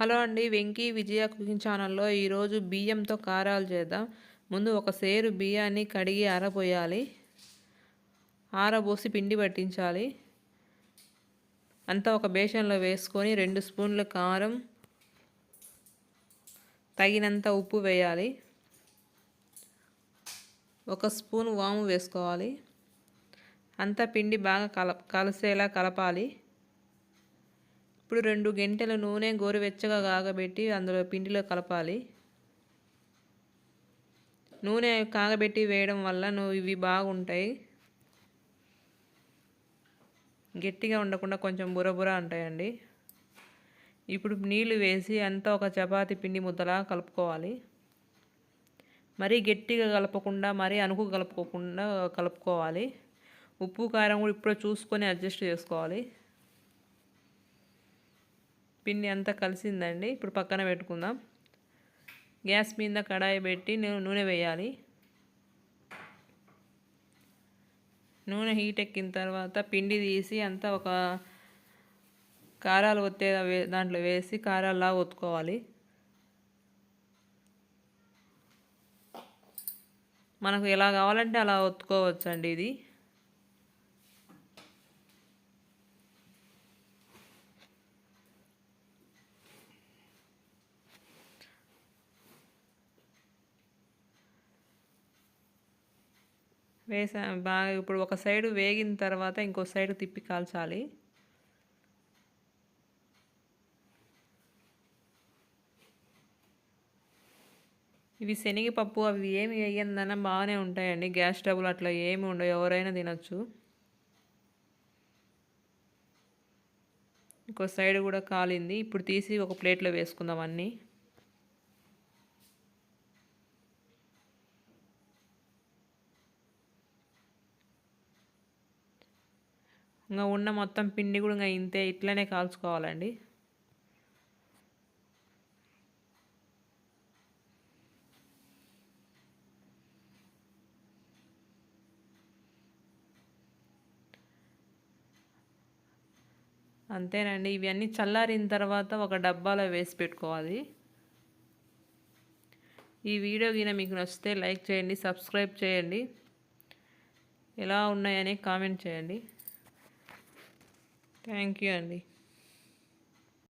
Hello అండి. వెంకీ విజయ cooking ఛానల్‌లో ఈరోజు బియ్యంతో కారాలు చేద్దాం. ముందు ఒక సేరు బియ్యాన్ని కడిగి ఆరబోయాలి. ఆరబోసి పిండి పట్టించాలి. అంతా ఒక బేషన్లో వేసుకొని 2 స్పూన్ల కారం, తగినంత ఉప్పు వేయాలి. 1 స్పూన్ వాము వేసుకోవాలి. అంతా పిండి బాగా కలిసేలా కలపాలి. ఇప్పుడు 2 గంటెల నూనె గోరువెచ్చగా కాగబెట్టి అందులో పిండిలో కలపాలి. నూనె కాగబెట్టి వేయడం వల్ల ఇవి బాగుంటాయి. గట్టిగా ఉండకుండా కొంచెం బురబుర అంటాయండి. ఇప్పుడు నీళ్లు వేసి అంతా ఒక చపాతీ పిండి ముద్దలా కలుపుకోవాలి. మరీ గట్టిగా కలపకుండా మరీ అణుకు కలుపుకోకుండా కలుపుకోవాలి. ఉప్పు కారం కూడా ఇప్పుడు చూసుకొని అడ్జస్ట్ చేసుకోవాలి. పిండి అంతా కలిసిందండి. ఇప్పుడు పక్కన పెట్టుకుందాం. గ్యాస్ మీద కడాయి పెట్టి నూనె వేయాలి. నూనె హీట్ ఎక్కిన తర్వాత పిండి తీసి అంతా ఒక కారాలు ఒత్తే దాంట్లో వేసి కారాల్లా ఒత్తుకోవాలి. మనకు ఎలా కావాలంటే అలా ఒత్తుకోవచ్చండి. ఇది బాగా ఇప్పుడు ఒక సైడు వేగిన తర్వాత ఇంకో సైడు తిప్పి కాల్చాలి. ఇవి శనగపప్పు అవి ఏమి వేయందన్నా బాగానే ఉంటాయండి. గ్యాస్ ట్రబుల్ అట్లా ఏమి ఉండవు, ఎవరైనా తినచ్చు. ఇంకో సైడ్ కూడా కాలింది. ఇప్పుడు తీసి ఒక ప్లేట్లో వేసుకుందాం అన్నీ. ఇంకా ఉన్న మొత్తం పిండి కూడా ఇంకా ఇంతే, ఇట్లనే కాల్చుకోవాలండి. అంతేనండి. ఇవన్నీ చల్లారిన తర్వాత ఒక డబ్బాలో వేసి పెట్టుకోవాలి. ఈ వీడియో గిన మీకు నచ్చితే లైక్ చేయండి, సబ్స్క్రైబ్ చేయండి, ఎలా ఉన్నాయని కామెంట్ చేయండి. థ్యాంక్ యూ అండి.